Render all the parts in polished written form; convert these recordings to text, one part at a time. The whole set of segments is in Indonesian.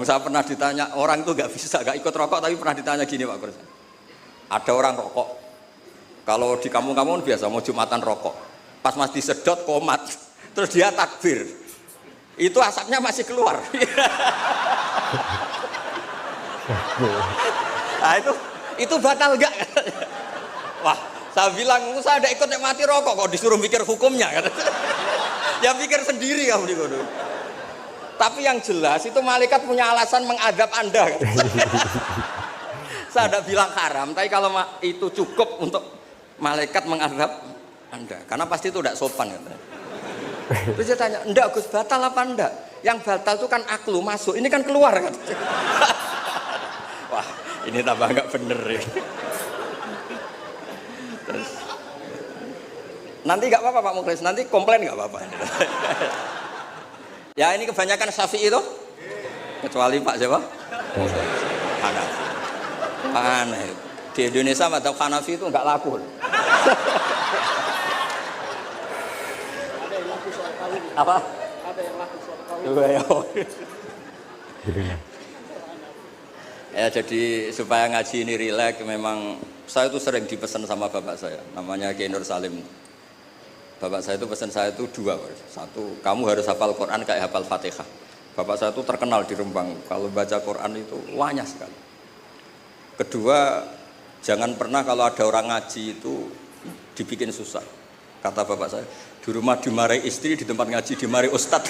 Saya pernah ditanya, orang itu nggak bisa, nggak ikut rokok, tapi pernah ditanya gini Pak Guru. Ada orang rokok, kalau di kampung-kampung biasa mau Jumatan rokok, pas mas disedot komat, terus dia takbir, itu asapnya masih keluar. Nah itu batal nggak? Wah, saya bilang saya ada ikut mati rokok, kok disuruh mikir hukumnya. Ya pikir sendiri kamu di Guru. Tapi yang jelas itu malaikat punya alasan mengadab Anda. Saya tidak bilang haram, tapi kalau itu cukup untuk malaikat mengadab Anda, karena pasti itu tidak sopan. Terus dia tanya, enggak Gus, batal apa enggak? Yang batal itu kan aklu masuk, ini kan keluar kan? Wah, ini tambah nggak bener ya. Terus, nanti nggak apa-apa Pak Mukhlis, nanti komplain nggak apa-apa. Ya ini kebanyakan Syafi'i itu, kecuali Pak siapa? Hanafi. Aneh. Di Indonesia madzhab Hanafi itu nggak laku. Apa? Ada yang laku soal kawin. Ya jadi supaya ngaji ini rileks, memang saya itu sering dipesan sama bapak saya, namanya Kiai Nur Salim. Bapak saya itu pesan saya itu dua. Satu, kamu harus hafal Quran kayak hafal Fatihah. Bapak saya itu terkenal di Rembang, kalau baca Quran itu wanyah sekali. Kedua, jangan pernah kalau ada orang ngaji itu dibikin susah. Kata bapak saya, di rumah dimarahi istri, di tempat ngaji dimarahi ustadz.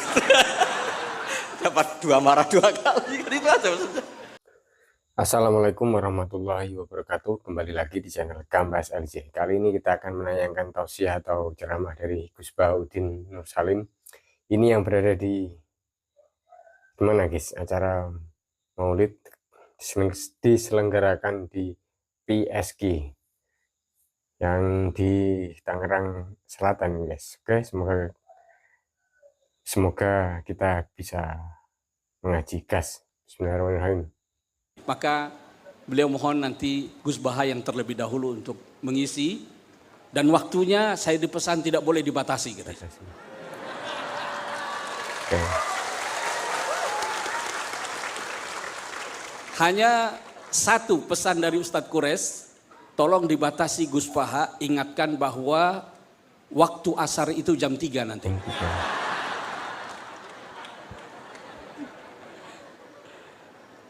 Dapat dua marah dua kali, itu aja maksudnya. Assalamualaikum warahmatullahi wabarakatuh. Kembali lagi di channel Gambas LJ. Kali ini kita akan menayangkan tausiah atau ceramah dari Gus Bahaudin Nur Salim. Ini yang berada di mana guys? Acara Maulid diselenggarakan di PSG yang di Tangerang Selatan guys. Oke, semoga kita bisa mengaji gas. Bismillahirrahmanirrahim. Maka beliau mohon nanti Gus Baha yang terlebih dahulu untuk mengisi, dan waktunya saya dipesan tidak boleh dibatasi gitu. Okay. Hanya satu pesan dari Ustadz Qures, tolong dibatasi Gus Baha, ingatkan bahwa waktu asar itu jam 3 nanti.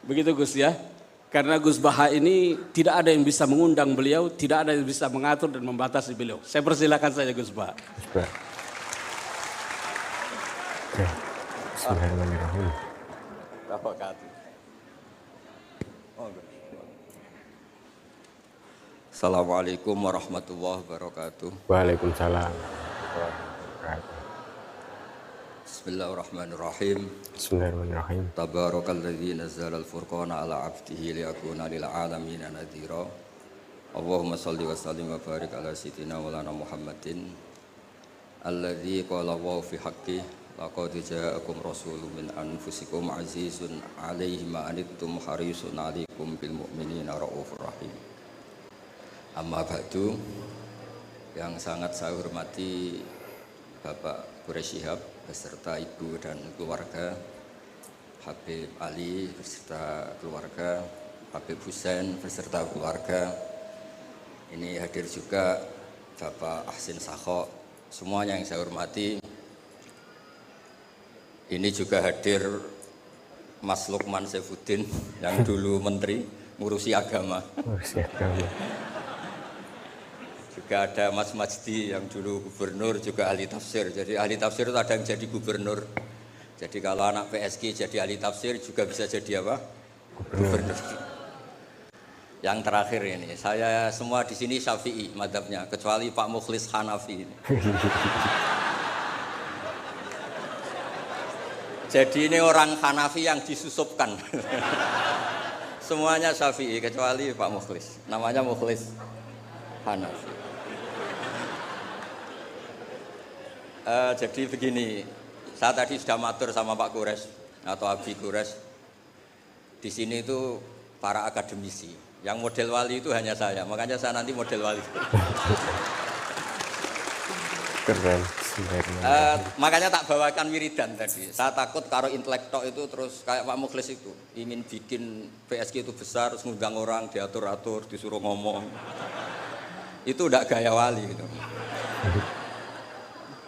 Begitu Gus ya, karena Gus Baha ini tidak ada yang bisa mengundang beliau, tidak ada yang bisa mengatur dan membatasi beliau. Saya persilakan saja Gus Baha. Bismillahirrahmanirrahim. Assalamualaikum warahmatullahi wabarakatuh. Waalaikumsalam. Bismillahirrahmanirrahim. Bismillahirrahmanirrahim. Tabarakalladzi nazzala al-furqana ala 'abdihi liyakuna lil 'alamin nadhira. Allahumma shalli wa sallim wa barik ala sayyidina Maulana Muhammadin alladzi qala wa fi haqqi laqad ja'akum rasulun min anfusikum azizun 'alaihi ma anittum harisun 'alaikum bil mu'minina raufur rahim. Amma ba'du, yang sangat saya hormati Bapak Qures Shihab beserta ibu dan keluarga, Habib Ali beserta keluarga, Habib Husain beserta keluarga. Ini hadir juga Bapak Ahsin Sakho, semuanya yang saya hormati. Ini juga hadir Mas Lukman Saifuddin yang dulu menteri ngurusi agama. Juga ada Mas Majdi yang dulu gubernur, juga ahli tafsir. Jadi ahli tafsir itu ada yang jadi gubernur. Jadi kalau anak PSG jadi ahli tafsir juga bisa jadi apa? Gubernur. Yang terakhir ini, saya semua di sini Syafi'i madzhabnya, kecuali Pak Mukhlis Hanafi. Jadi ini orang Hanafi yang disusupkan. Semuanya Syafi'i kecuali Pak Mukhlis. Namanya Mukhlis Hanafi. Jadi begini, saya tadi sudah matur sama Pak Qures atau Abi Qures. Di sini itu para akademisi, yang model wali itu hanya saya, makanya saya nanti model wali. Keren. Makanya tak bawakan wiridan tadi. Saya takut karo intelektual itu terus kayak Pak Mukhlis itu ingin bikin PSG itu besar, terus ngundang orang diatur-atur, disuruh ngomong. Itu udah gaya wali gitu.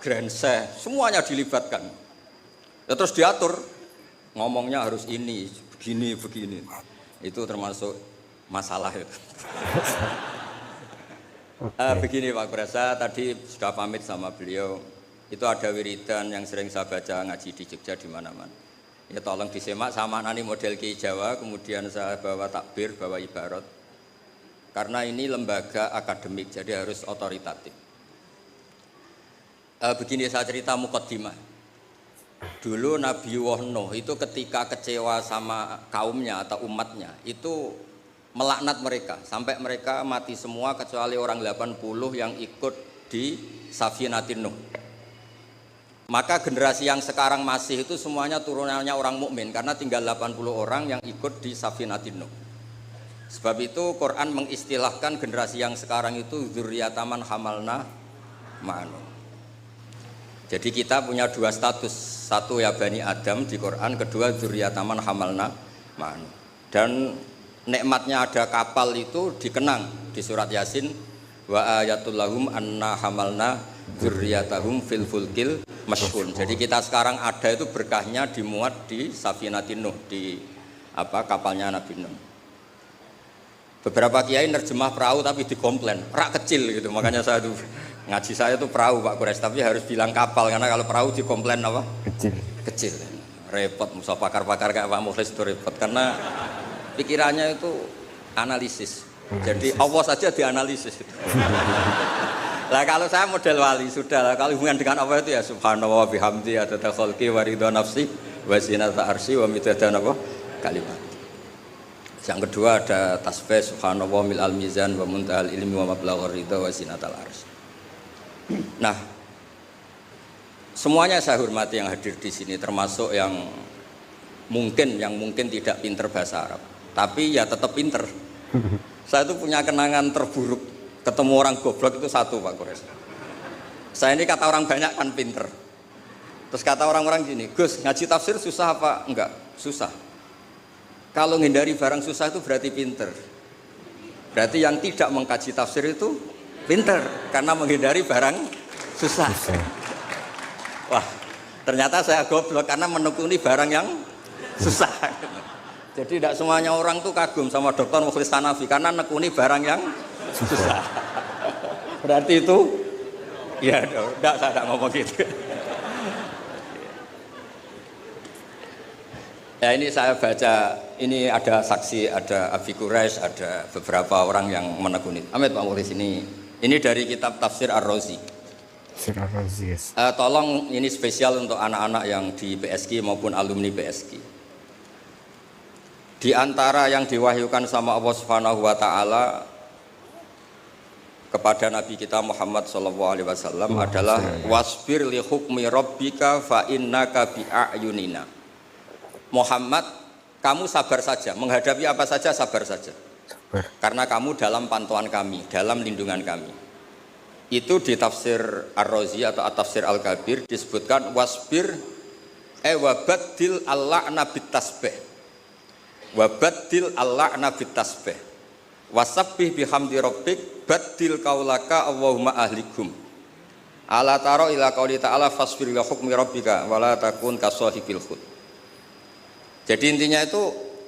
Grand Sheikh, semuanya dilibatkan. Ya, terus diatur, ngomongnya harus ini, begini, begini. Itu termasuk masalah itu. Begini Pak Kurasa, tadi sudah pamit sama beliau. Itu ada wiridan yang sering saya baca ngaji di Jogja di mana-mana. Ya tolong disimak sama nani model Ki Jawa, kemudian saya bawa takbir, bawa ibarat. Karena ini lembaga akademik, jadi harus otoritatif. Begini saya cerita mukaddimah. Dulu Nabi Nuh itu ketika kecewa sama kaumnya atau umatnya, itu melaknat mereka sampai mereka mati semua kecuali orang 80 yang ikut di Safinatin Nuh. Maka generasi yang sekarang masih itu semuanya turunannya orang mukmin karena tinggal 80 orang yang ikut di Safinatin Nuh. Sebab itu Quran mengistilahkan generasi yang sekarang itu dzurriyyataman hamalna ma'anu. Jadi kita punya dua status, satu ya Bani Adam di Quran, kedua dzurriyyataman hamalna ma'anu. Dan nikmatnya ada kapal itu dikenang di surat Yasin, wa ayatul lahum anna hamalna dzurriyyatahum fil fulkil mashhun. Jadi kita sekarang ada itu berkahnya dimuat di Safinatin Nuh, di kapalnya Nabi Nuh. Beberapa kiai nerjemah perahu tapi dikomplain, rak kecil gitu. Makanya saya tuh ngaji saya tuh perahu Pak Kures, tapi harus bilang kapal karena kalau perahu dikomplain apa? Kecil. Repot, musa pakar-pakar kayak Pak Mukhlis itu repot karena pikirannya itu analisis. Jadi Allah saja dianalisis. Lah kalau saya model wali sudah lah. Kalau hubungan dengan Allah itu ya subhanallah bihamdi adada khalqi wa ridha nafsi wa zinata arsy wa midada kalimat. Yang kedua ada tasbih subhanallah mil al mizan wa muntahal ilmi wa mablaghur ridha wa zinatal arsy. Nah, semuanya saya hormati yang hadir di sini termasuk yang mungkin tidak pinter bahasa Arab. Tapi ya tetap pinter. Saya itu punya kenangan terburuk ketemu orang goblok itu satu Pak Kures. Saya ini kata orang banyak kan pinter. Terus kata orang-orang gini, Gus ngaji tafsir susah apa? Enggak, susah. Kalau menghindari barang susah itu berarti pinter. Berarti yang tidak mengkaji tafsir itu pinter karena menghindari barang susah. Wah, ternyata saya goblok karena menekuni barang yang susah. Jadi tidak semuanya orang tuh kagum sama Dr. Mukhlis Hanafi karena nekuni barang yang susah. Berarti itu ya enggak, saya tidak ngomong gitu. Ya ini saya baca, ini ada saksi, ada Abi Quraisy, ada beberapa orang yang menekuni. Amit Pak Mukhlis ini dari kitab Tafsir Ar-Razi. Yes. Tolong ini spesial untuk anak-anak yang di PSG maupun alumni PSG. Di antara yang diwahyukan sama Allah Subhanahu wa taala kepada Nabi kita Muhammad sallallahu alaihi wasallam adalah wasbir li hukmi rabbika fa innaka bi a'yunina. Muhammad, kamu sabar saja, menghadapi apa saja sabar saja. Karena kamu dalam pantauan kami, dalam lindungan kami. Itu di tafsir Ar-Razi atau At-Tafsir Al-Kabir disebutkan wasbir wabaddil al-la'na bit tasbih. Wabaddil al-la'na bit tasbih. Wasabbih bihamdi rabbik baddil qaulaka Allahumma ahlikum. Ala taro ila qauli ta'ala fasbir li hukmi rabbika wala takun kasahibil khut. Jadi intinya itu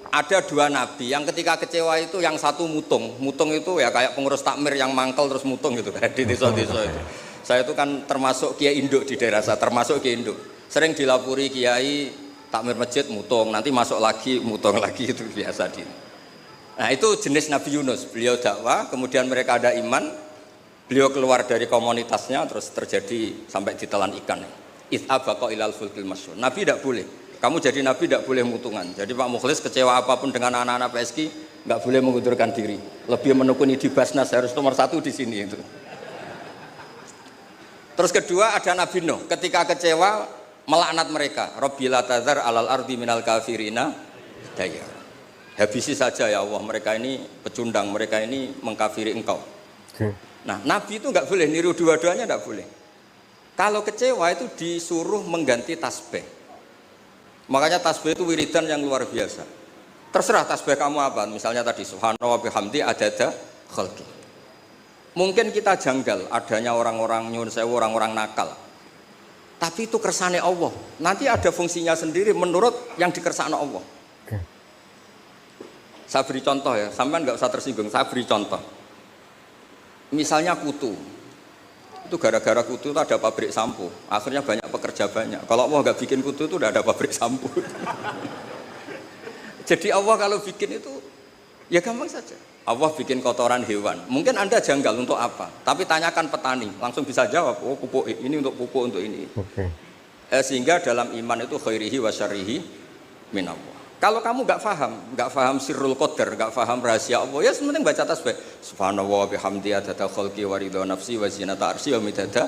ada dua nabi yang ketika kecewa itu yang satu mutung itu ya kayak pengurus takmir yang mangkel terus mutung gitu kayak di desa-desa itu. Saya itu kan termasuk kiai induk di daerah saya, termasuk kiai induk. Sering dilapuri kiai takmir masjid mutung, nanti masuk lagi mutung lagi itu biasa di. Nah itu jenis Nabi Yunus, beliau dakwah, kemudian mereka ada iman, beliau keluar dari komunitasnya terus terjadi sampai ditelan ikan. It'abaqa ilal fulkil masyhur. Nabi tidak boleh. Kamu jadi nabi tidak boleh mutungan. Jadi Pak Mukhlis kecewa apapun dengan anak-anak PSG nggak boleh mengundurkan diri. Lebih menekuni di Basnas harus nomor satu di sini itu. Terus kedua ada Nabi Nuh. Ketika kecewa melaknat mereka. Rabbil tadzar alal ardi minal kafirina daya. Habisi saja ya Allah. Mereka ini pecundang. Mereka ini mengkafiri engkau. Nah Nabi itu nggak boleh niru dua-duanya nggak boleh. Kalau kecewa itu disuruh mengganti tasbih. Makanya tasbih itu wiridan yang luar biasa. Terserah tasbih kamu apa, misalnya tadi subhanallah bihamdi adada khalqi. Mungkin kita janggal adanya orang-orang nyuwun sewu, orang-orang nakal. Tapi itu kersane Allah. Nanti ada fungsinya sendiri menurut yang dikersakno Allah. Saya beri contoh ya, sampean nggak usah tersinggung. Saya beri contoh. Misalnya kutu. Itu gara-gara kutu itu ada pabrik sampo. Akhirnya banyak pekerja banyak. Kalau Allah nggak bikin kutu itu udah ada pabrik sampo. Jadi Allah kalau bikin itu ya gampang saja. Allah bikin kotoran hewan. Mungkin Anda janggal untuk apa? Tapi tanyakan petani, langsung bisa jawab. Oh pupuk ini untuk pupuk untuk ini. Sehingga dalam iman itu khairihi wa syarrihi minallah. Kalau kamu nggak paham sirrul qadar, nggak paham rahasia Allah, ya sementing baca tasbih. Subhanallah bihamdi adada khalqi wa ridha nafsi wa zinata arsy wa midada.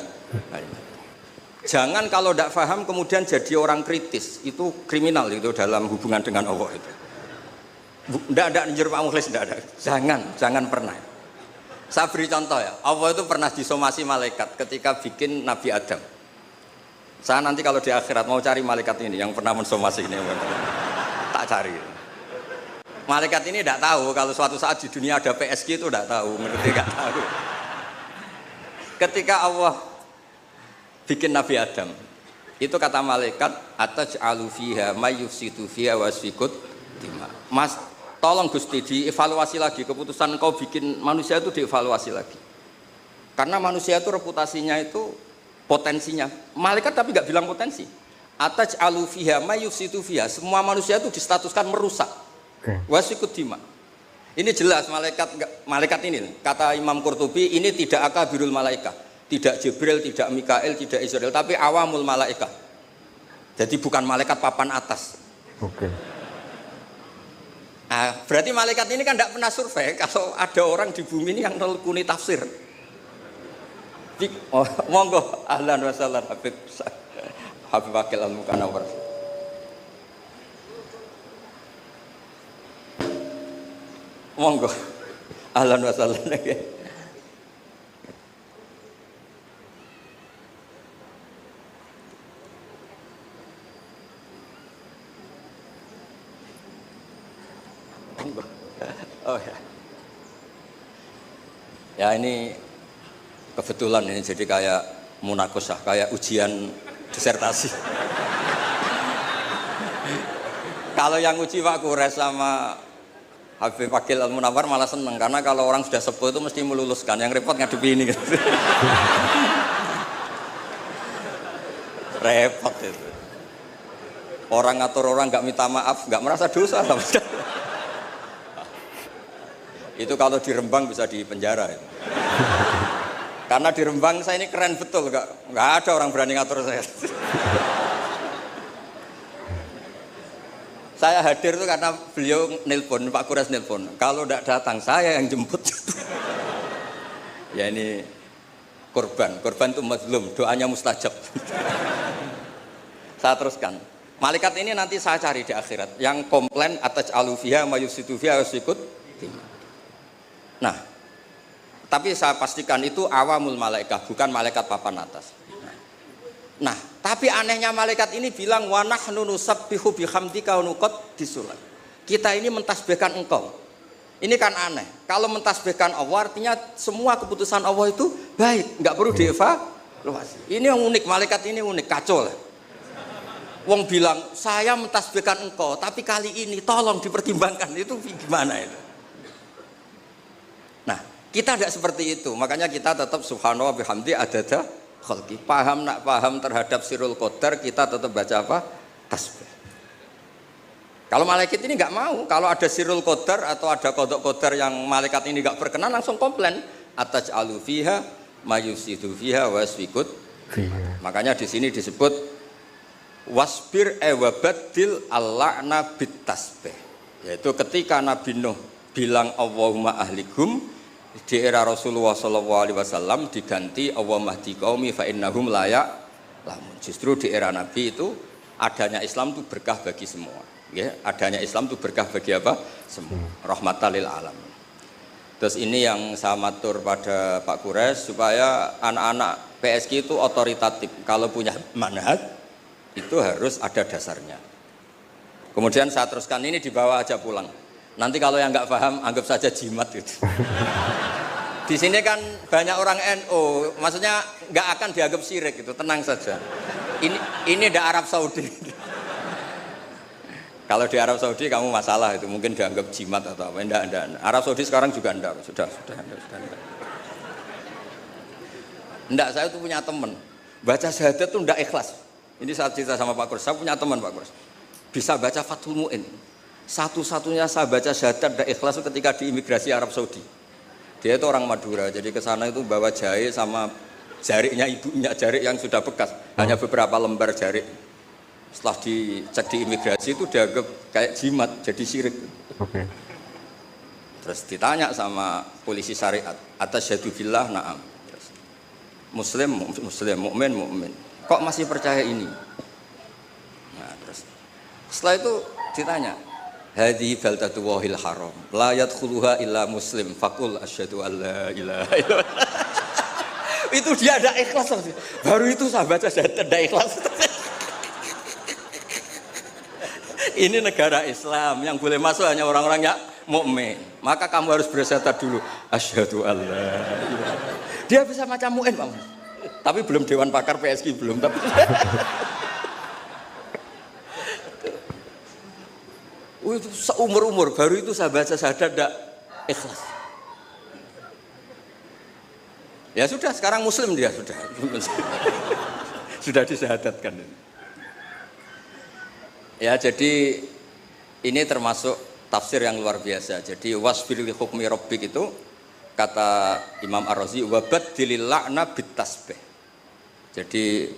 Jangan kalau tidak paham kemudian jadi orang kritis, itu kriminal itu dalam hubungan dengan Allah itu. Tidak ada njur Pak Mukhlis, tidak ada. Jangan pernah. Saya beri contoh ya, Allah itu pernah disomasi malaikat ketika bikin Nabi Adam. Saya nanti kalau di akhirat mau cari malaikat ini yang pernah mensomasi ini. Tak cari. Malaikat ini tidak tahu kalau suatu saat di dunia ada PSG itu tidak tahu, mengerti nggak tahu. Ketika Allah bikin Nabi Adam, itu kata malaikat, ataj'alu fiha may yufsidu fiha wa yasfikud dima. Mas, tolong Gusti dievaluasi lagi keputusan kau bikin manusia itu dievaluasi lagi. Karena manusia itu reputasinya itu potensinya. Malaikat tapi nggak bilang potensi. Ataj'alu fiha may yufsidu fiha, semua manusia itu distatuskan merusak. Wasfikud dima. Ini jelas malaikat ini kata Imam Qurtubi ini tidak akabirul malaikat, tidak Jibril, tidak Mikail, tidak Israel, tapi awamul malaikat. Jadi bukan malaikat papan atas. Nah, berarti malaikat ini kan tidak pernah survei kalau ada orang di bumi ini yang nelkuni tafsir. Oh, monggo ahlan wa sahlan Habib Wakil Al-Mukanawar. Monggo ahlan wa sahlan. Oh ya. Ya ini kebetulan ini jadi kayak munakosah, kayak ujian disertasi. Kalau yang uji Pak Kures sama Habib Wakil Al-Munawar malah seneng karena kalau orang sudah sepuh itu mesti meluluskan, yang repot ngadepi ini gitu. Repot itu. Orang ngatur orang nggak minta maaf, nggak merasa dosa sama sekali. Itu kalau di Rembang bisa di penjara itu. Karena di Rembang saya ini keren betul, nggak ada orang berani ngatur saya. Saya hadir itu karena beliau nelpon, Pak Kures nelpon. Kalau tidak datang saya yang jemput. Ya ini korban itu mazlum, doanya mustajab. Saya teruskan. Malaikat ini nanti saya cari di akhirat. Yang komplain atas alufiha mayusitu fiha wasikut. Nah, tapi saya pastikan itu awamul malaikat, bukan malaikat papan atas. Nah, tapi anehnya malaikat ini bilang wa nahnu nusabbihu bihamdika wa nuqaddis lak. Kita ini mentasbihkan engkau. Ini kan aneh. Kalau mentasbihkan Allah artinya semua keputusan Allah itu baik, enggak perlu dievaluasi. Ini yang unik, malaikat ini unik, kacau lah. Wong bilang, "Saya mentasbihkan engkau, tapi kali ini tolong dipertimbangkan." Itu gimana itu? Nah, kita tidak seperti itu. Makanya kita tetap subhanallah bihamdi adada khalqi. Paham nak paham terhadap sirul qadar, kita tetap baca apa? Tasbih. Kalau malaikat ini nggak mau, kalau ada sirul qadar atau ada qadha qadar yang malaikat ini nggak berkenan langsung komplain. Ataj'alu fiha mayusidu fiha wasfikut. Makanya di sini disebut wasbir wabaddil al-la'na bit tasbih. Yaitu ketika Nabi Nuh bilang Allahumma ahlikum di era Rasulullah SAW diganti Allahumma hdi qaumi fa innahum la ya'lamun. Justru di era Nabi itu adanya Islam itu berkah bagi semua. Ya, adanya Islam itu berkah bagi apa? Semua. Rahmatan lil alamin. Terus ini yang saya matur pada Pak Kures supaya anak-anak PSG itu otoritatif. Kalau punya manhaj itu harus ada dasarnya. Kemudian saya teruskan, ini dibawa aja pulang. Nanti kalau yang nggak paham anggap saja jimat gitu. Di sini kan banyak orang NU, maksudnya nggak akan dianggap syirik gitu, tenang saja. Ini ada Arab Saudi. Kalau di Arab Saudi kamu masalah itu, mungkin dianggap jimat atau apa. Enggak. Arab Saudi sekarang juga enggak, sudah. Enggak, saya tuh punya teman baca syahadat tuh enggak ikhlas. Ini saat cerita sama Pak Kurs, saya punya teman Pak Kurs bisa baca Fathul Mu'in. Satu-satunya saya baca syahadat enggak ikhlas itu ketika di imigrasi Arab Saudi. Dia itu orang Madura, jadi ke sana itu bawa jahe sama jariknya ibunya, jarik yang sudah bekas, hanya beberapa lembar jarik. Setelah dicek di imigrasi itu dianggap kayak jimat, jadi syirik. Oke. Terus ditanya sama polisi syariat, atas billah na'am. Muslim, mukmin. Kok masih percaya ini? Nah, terus setelah itu ditanya, hadhi baldatu wahil haram, la yadkhuluha illa muslim, faqul asyhadu an la ilaha illallah. Itu dia ada ikhlas. Baru itu saya baca syahadat ada ikhlas. Ini negara Islam, yang boleh masuk hanya orang-orang yang mukmin. Maka kamu harus bersyahadat dulu, asyhadu an la ilaha. Dia bisa macam mu'in Pak Mas. Tapi belum Dewan Pakar PSG belum, tapi itu seumur-umur baru itu saya baca syahadat tidak ikhlas. Ya sudah, sekarang muslim dia sudah. Sudah disyahadatkan. Ya, jadi ini termasuk tafsir yang luar biasa. Jadi wasfir li hukmi rabbik itu kata Imam Ar-Razi wabaddilil la'na bitasbih. Jadi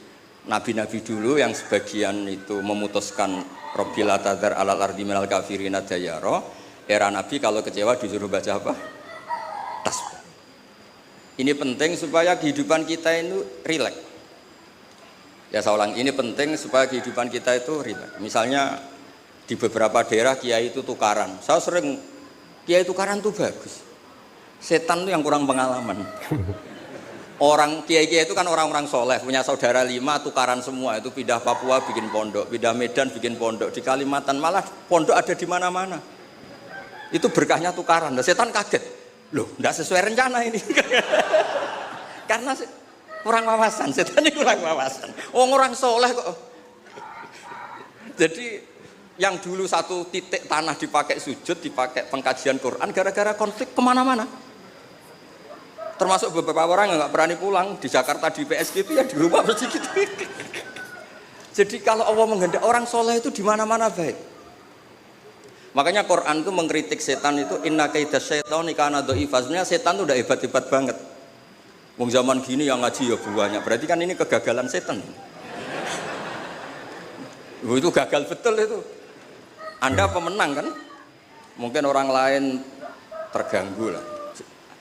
nabi-nabi dulu yang sebagian itu memutuskan Rabbil atadzar alal ardi minal kafirina dayara, era nabi kalau kecewa disuruh baca apa? Tasbih. Ini penting supaya kehidupan kita itu rileks. Ya saya ulang, ini penting supaya kehidupan kita itu rileks. Misalnya di beberapa daerah kiai itu tukaran. Saya sering kiai tukaran itu bagus. Setan itu yang kurang pengalaman. Orang kiai-kiai itu kan orang-orang soleh, punya saudara 5 tukaran semua, itu pindah Papua bikin pondok, pindah Medan bikin pondok, di Kalimantan malah pondok ada di mana-mana. Itu berkahnya tukaran. Nah, setan kaget, loh, tidak sesuai rencana ini. Karena kurang wawasan, setan ini kurang wawasan. Orang soleh kok. Jadi yang dulu satu titik tanah dipakai sujud, dipakai pengkajian Quran, gara-gara konflik kemana-mana. Termasuk beberapa orang yang nggak berani pulang di Jakarta di PSG itu ya di rumah bersih gitu. Jadi kalau Allah menghendaki orang soleh itu di mana-mana baik. Makanya Quran itu mengkritik setan itu inna kaidas syaitani kana dha'ifa. Sebenarnya setan itu udah hebat-hebat banget. Wong zaman gini yang ngaji ya banyak. Berarti kan ini kegagalan setan. Itu gagal betul itu. Anda pemenang kan? Mungkin orang lain terganggu lah.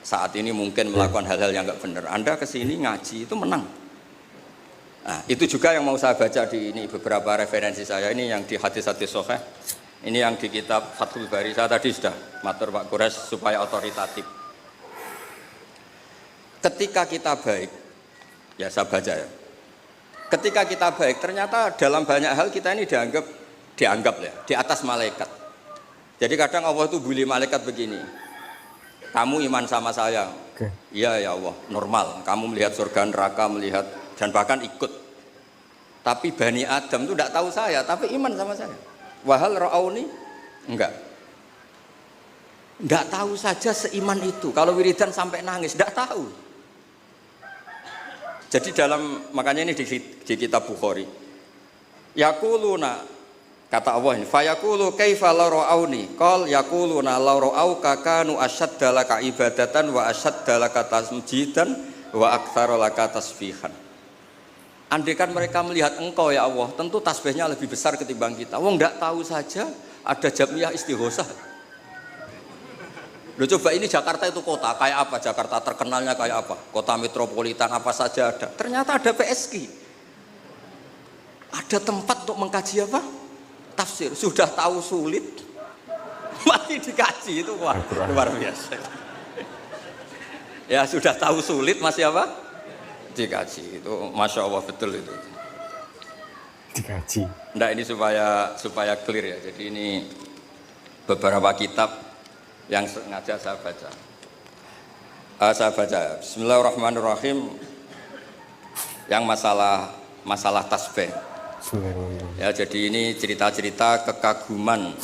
Saat ini mungkin melakukan hal-hal yang nggak benar. Anda kesini ngaji itu menang. Nah, itu juga yang mau saya baca di ini beberapa referensi saya ini yang di hadis-hadis sahih. Ini yang di kitab Fathul Bari. Saya tadi sudah matur Pak Kures supaya otoritatif. Ketika kita baik, ya saya baca ya. Ketika kita baik, ternyata dalam banyak hal kita ini dianggap ya di atas malaikat. Jadi kadang Allah itu bully malaikat begini. Kamu iman sama saya, iya ya Allah, normal. Kamu melihat surga neraka, melihat dan bahkan ikut. Tapi Bani Adam itu tidak tahu saya, tapi iman sama saya. Wahal ra'auni, enggak tahu saja seiman itu. Kalau wiridan sampai nangis, tidak tahu. Jadi makanya ini di kitab Bukhari. Yaquluna, kata Allah ini, fayaqulu kaifa la ra'auni qal yaquluna la ra'auka kanu ashadda laka ibadatan wa ashadda laka tasjidan wa aktsara laka tasbihan. Andaikan mereka melihat engkau ya Allah, tentu tasbihnya lebih besar ketimbang kita. Wong enggak tahu saja ada jamiah istighosah. Loh coba ini Jakarta itu kota, kayak apa Jakarta terkenalnya kayak apa? Kota metropolitan apa saja ada. Ternyata ada PSG. Ada tempat untuk mengkaji apa? Tafsir. Sudah tahu sulit masih dikaji, itu wah luar biasa. Ya sudah tahu sulit masih apa? dikaji itu masya Allah betul itu. Dikaji. Nah ini supaya clear ya. Jadi ini beberapa kitab yang sengaja saya baca. Bismillahirrahmanirrahim. Yang masalah tasbih. Ya, jadi ini cerita-cerita kekaguman.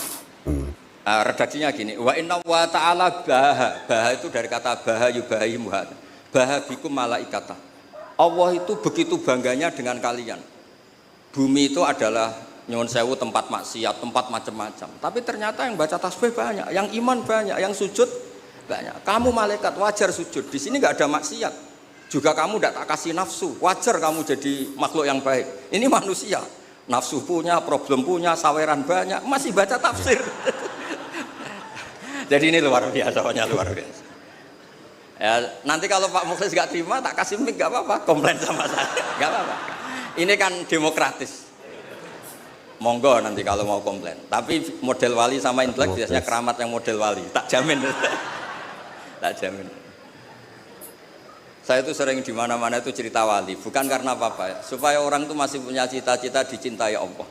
Redaksinya gini, wa inna wa ta'ala baha itu dari kata baha yubahi muhat. Baha bikum malaikata. Allah itu begitu bangganya dengan kalian. Bumi itu adalah nyuwun sewu tempat maksiat, tempat macam-macam. Tapi ternyata yang baca tasbih banyak, yang iman banyak, yang sujud banyak. Kamu malaikat wajar sujud. Di sini nggak ada maksiat. Juga kamu tidak tak kasih nafsu, wajar kamu jadi makhluk yang baik. Ini manusia, nafsu punya, problem punya, saweran banyak, masih baca tafsir. Jadi ini luar biasa, luar biasa. Ya, nanti kalau Pak Mukhlis nggak terima, tak kasih mic nggak apa-apa, komplain sama saya, nggak apa-apa. Ini kan demokratis. Monggo nanti kalau mau komplain. Tapi model wali sama intelek biasanya keramat yang model wali, tak jamin, tak jamin. Saya itu sering di mana-mana itu cerita wali, bukan karena apa-apa ya, supaya orang itu masih punya cita-cita dicintai Allah.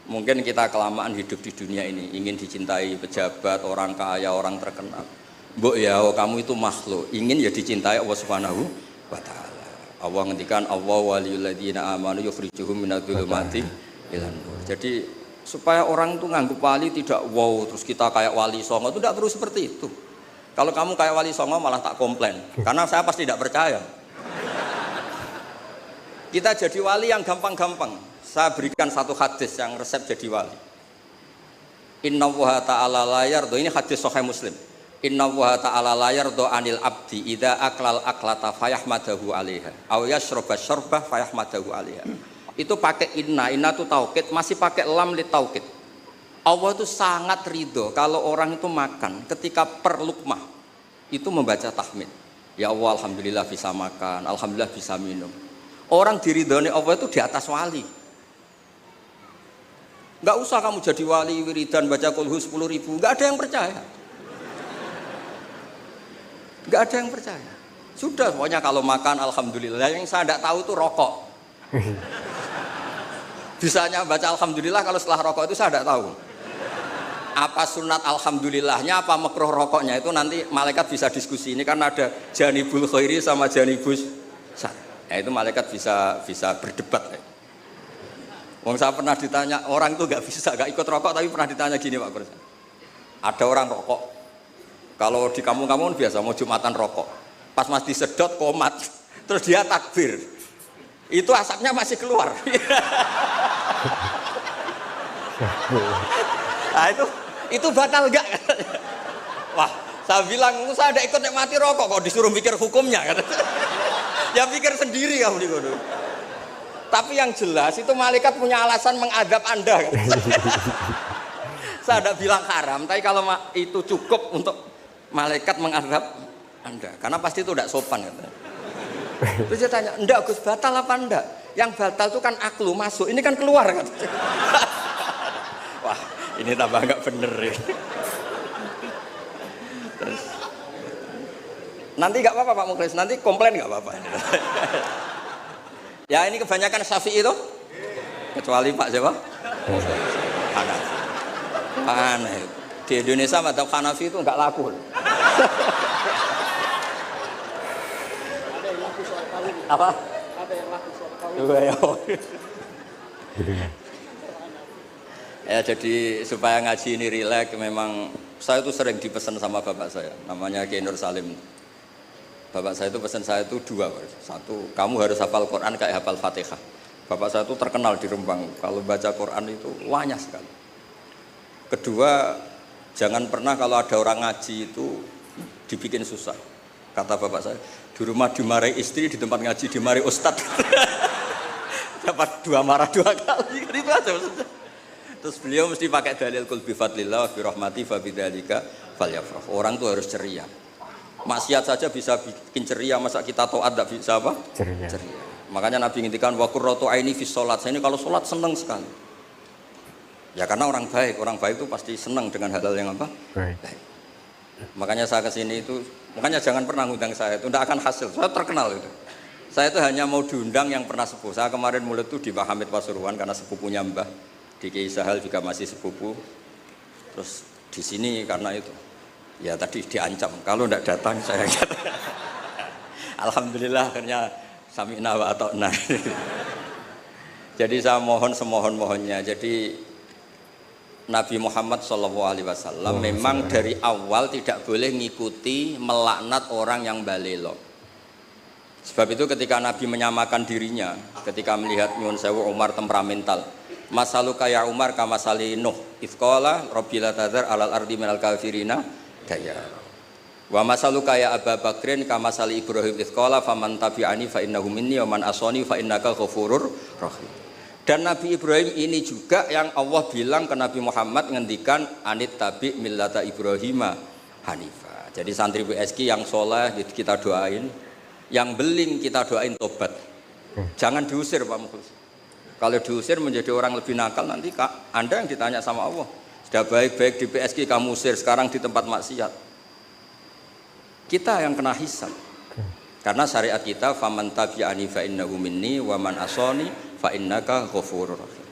Mungkin kita kelamaan hidup di dunia ini, ingin dicintai pejabat, orang kaya, orang terkenal. Mbok ya, kamu itu makhluk, ingin ya dicintai Allah Subhanahu wa taala. Allah ngendikan Allah waliyul ladzina amanu yukhrijuhum minadz-dzulumati ilan nur. Jadi supaya orang itu nganggep wali tidak wow, terus kita kayak wali songo, itu tidak perlu seperti itu. Kalau kamu kayak wali songo malah tak komplain, karena saya pasti tidak percaya. Kita jadi wali yang gampang-gampang. Saya berikan satu hadis yang resep jadi wali. Inna wuha ta'ala layar do, ini hadis Sahih Muslim. Inna wuha ta'ala layar do anil abdi idha aklal aklata fayahmadahu alaiha aw yashraba syarbah fayahmadahu alaiha. Itu pakai inna itu taukid, masih pakai lam li taukid. Allah itu sangat ridho kalau orang itu makan ketika per lukmah itu membaca tahmid. Ya Allah, alhamdulillah bisa makan, alhamdulillah bisa minum. Orang diridhoni Allah itu di atas wali. Enggak usah kamu jadi wali wiridan baca kulhu 10.000, enggak ada yang percaya. Enggak ada yang percaya. Sudah pokoknya kalau makan alhamdulillah. Yang saya enggak tahu itu rokok. Bisanya baca alhamdulillah kalau setelah rokok itu saya enggak tahu. Apa sunat alhamdulillahnya, apa makruh rokoknya itu nanti malaikat bisa diskusi. Ini kan ada janibul khairi sama janibus syarr. Ya, itu malaikat bisa berdebat. Wong saya pernah ditanya, orang itu nggak ikut rokok, tapi pernah ditanya gini Pak Guru. Ada orang rokok, kalau di kampung-kampung biasa mau jumatan rokok, pas mas disedot komat, terus dia takbir, itu asapnya masih keluar. Nah itu batal enggak? Wah, saya bilang saya ada ikut mati rokok kok disuruh mikir hukumnya. Ya pikir sendiri kamu di kono. Tapi yang jelas itu malaikat punya alasan mengadab Anda. Saya tidak bilang haram, tapi kalau itu cukup untuk malaikat mengadab Anda, karena pasti itu tidak sopan. Terus dia tanya, enggak Gus, batal apa enggak? Yang batal itu kan aklu masuk, ini kan keluar. Wah, ini tambah enggak bener ya. Terus, nanti enggak apa-apa Pak Mukhlis, nanti komplain enggak apa-apa. Ya ini kebanyakan Syafi'i itu, kecuali Pak siapa? Hanafi. Aneh. Di Indonesia madzhab Hanafi itu enggak laku. Apa? Ada yang laku soal kawin. Ya jadi supaya ngaji ini rileks, memang saya itu sering dipesan sama bapak saya, namanya Kiai Nur Salim. Bapak saya itu pesan saya itu dua. Satu, kamu harus hafal Quran kayak hafal Fatihah. Bapak saya itu terkenal di Rembang, kalau baca Quran itu wanyah sekali. Kedua, jangan pernah kalau ada orang ngaji itu dibikin susah. Kata bapak saya, di rumah dimarahi istri, di tempat ngaji dimarahi ustadz. Dapat dua marah dua kali, itu aja maksudnya. Terus beliau mesti pakai dalil kul bi fadlillah wa bi rahmati fa bidzalika falyafrah. Orang tuh harus ceria. Maksiat saja bisa bikin ceria, masa kita taat tidak bisa apa? Ceria. Makanya Nabi ngintikan wa qurratu aini fi sholat. Saya ini kalau sholat senang sekali. Ya karena orang baik itu pasti senang dengan hal-hal yang apa? Baik. Makanya saya kesini itu, makanya jangan pernah ngundang saya, itu tidak akan hasil. Saya terkenal itu. Saya itu hanya mau diundang yang pernah sepuh. Saya kemarin mulut tuh di Pak Hamid Pasuruan karena sepupunya Mbah. Di Kiai Sahal juga masih sepupu. Terus di sini karena itu. Ya tadi diancam, kalau tidak datang saya kata. Alhamdulillah akhirnya sami'na wa ata'na. Jadi saya mohon semohon-mohonnya. Jadi Nabi Muhammad SAW memang dari awal tidak boleh ngikuti melaknat orang yang balelo. Sebab itu ketika Nabi menyamakan dirinya, ketika melihat Nyun Sewu Umar temperamental, masaluka ya Umar kamasali Nuh, ifqala Rabbila tadhar alal ardi minal kafirina daya. Wa masaluka ya Abu Bakrin kamasali Ibrahim ifqala faman tabi'ani fa innahu minni wa man asani fa innaka ghafurur rahim. Dan Nabi Ibrahim ini juga yang Allah bilang ke Nabi Muhammad ngendikan anit tabi millata Ibrahima hanifa. Jadi santri BSK yang soleh kita doain, yang beling kita doain tobat. Jangan diusir Pak Mukhlis. Kalau diusir menjadi orang lebih nakal nanti Anda yang ditanya sama Allah. Sudah baik-baik di PSK kamu usir, sekarang di tempat maksiat. Kita yang kena hisab. Karena syariat kita faman tabi'ani fa innahu minni wa man asani fa innaka ghafurur rahim.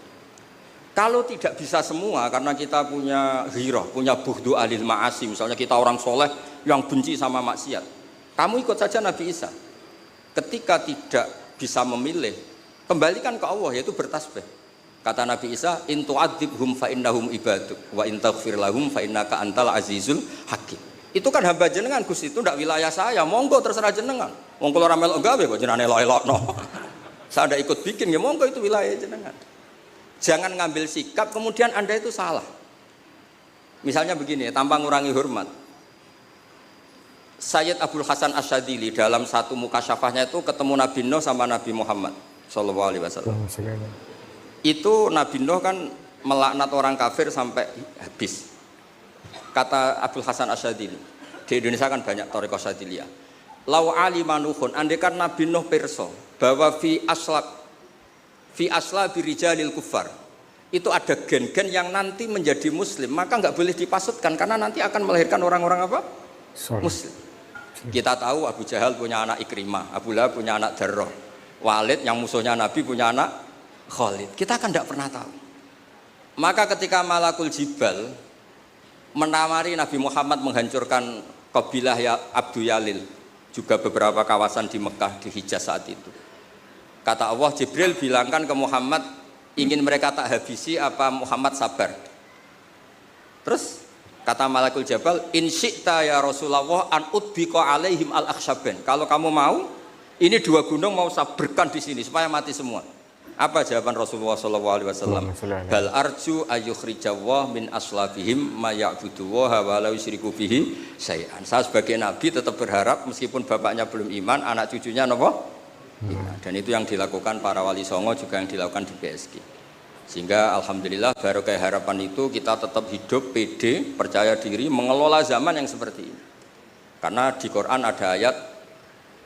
Kalau tidak bisa semua karena kita punya ghirah, punya bughdu alil ma'asi, misalnya kita orang soleh yang benci sama maksiat. Kamu ikut saja Nabi Isa. Ketika tidak bisa memilih, kembalikan ke Allah yaitu bertasbih. Kata Nabi Isa, in tu'adzibhum fa innahum ibaduk wa in taghfir lahum fa innaka antal azizul hakim. Itu kan hamba jenengan Gus, itu ndak wilayah saya. Monggo terserah jenengan. Wong kula ora melok gawe kok jenengan elok-elokno. Saya ndak ikut bikin ya monggo itu wilayah jenengan. Jangan ngambil sikap kemudian Anda itu salah. Misalnya begini, tanpa ngurangi hormat. Sayyid Abdul Hasan Asyadili dalam satu mukasyafahnya itu ketemu Nabi Nuh sama Nabi Muhammad sallallahu alaihi wasallam. Itu Nabi Nuh kan melaknat orang kafir sampai habis. Kata Abdul Hasan Asyadili, di Indonesia kan banyak thariqah Syadiliyah. Lau alima Nuhun, andekan Nabi Nuh pirsa bahwa fi asla birijalil kufar itu ada gen-gen yang nanti menjadi muslim, maka nggak boleh dipasutkan karena nanti akan melahirkan orang-orang apa? Muslim. Kita tahu Abu Jahal punya anak Ikrimah, Abu Lahab punya anak Darrah, Walid yang musuhnya Nabi punya anak Khalid. Kita kan tidak pernah tahu. Maka ketika Malakul Jibal menawari Nabi Muhammad menghancurkan kabilah ya Abdu Yalil, juga beberapa kawasan di Mekah, di Hijaz saat itu. Kata Allah, Jibril bilangkan ke Muhammad, ingin mereka tak habisi apa Muhammad sabar. Terus kata Malakul Jabal, in syi'ta ya Rasulullah an udbiqa alaihim al-akhsyaben. Kalau kamu mau, ini dua gunung mau sabarkan di sini supaya mati semua. Apa jawaban Rasulullah SAW? Bal arju ayyukhrijawah min aslabihim ma ya'buduwaha wa la yusyriku bihi syai'an. Saya sebagai nabi tetap berharap meskipun bapaknya belum iman, anak cucunya apa? Iman. Dan itu yang dilakukan para wali songo, juga yang dilakukan di PSG. Sehingga alhamdulillah barokah harapan itu kita tetap hidup pede, percaya diri, mengelola zaman yang seperti ini. Karena di Quran ada ayat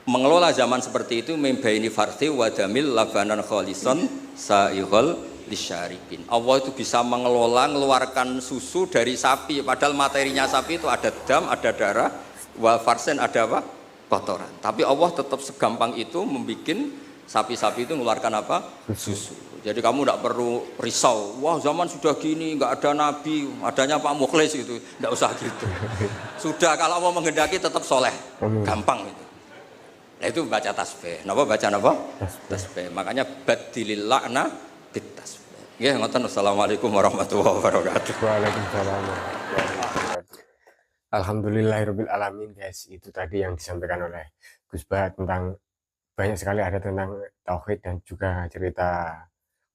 mengelola zaman seperti itu membaini farthi wadamil labanan kholison sa'ihol lisyaribin. Allah itu bisa mengelola, mengeluarkan susu dari sapi, padahal materinya sapi itu ada dam, ada darah, wal farsen ada apa? Kotoran. Tapi Allah tetap segampang itu membuat sapi-sapi itu mengeluarkan apa? Susu. Jadi kamu tidak perlu risau, wah zaman sudah gini, nggak ada nabi, adanya Pak Mukhlis gitu, tidak usah gitu. Sudah kalau Allah menghendaki tetap soleh, gampang itu. Nah itu baca tasbih. Napa baca napa? Tasbih. Makanya badilil la'na bit tasbih. Nggih ngoten. Assalamualaikum warahmatullahi wabarakatuh. Waalaikumsalam. Alhamdulillahirabbil alamin guys. Itu tadi yang disampaikan oleh Gus Bah tentang banyak sekali ada tentang tauhid dan juga cerita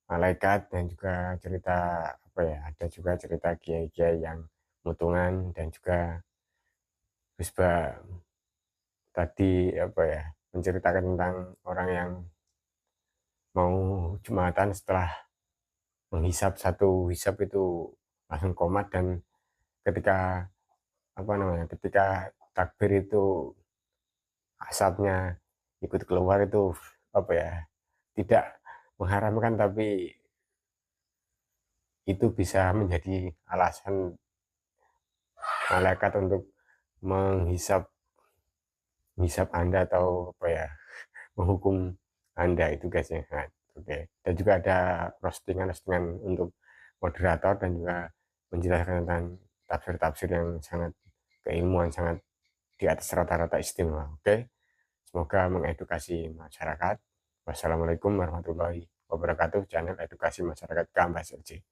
malaikat dan juga cerita apa ya? Ada juga cerita kiai-kiai yang mutungan dan juga Gus Bah tadi apa ya? Menceritakan tentang orang yang mau Jumatan setelah menghisap satu hisap itu langsung komat, dan ketika apa namanya ketika takbir itu asapnya ikut keluar itu apa ya, tidak mengharamkan tapi itu bisa menjadi alasan malaikat untuk menghisap Anda atau apa ya, menghukum Anda itu guys ya. Nah, oke. Dan juga ada roastingan untuk moderator dan juga menjelaskan tentang tafsir-tafsir yang sangat keilmuan, sangat di atas rata-rata istimewa. Oke. Semoga mengedukasi masyarakat. Wassalamualaikum warahmatullahi wabarakatuh. Channel Edukasi Masyarakat Kambas LC.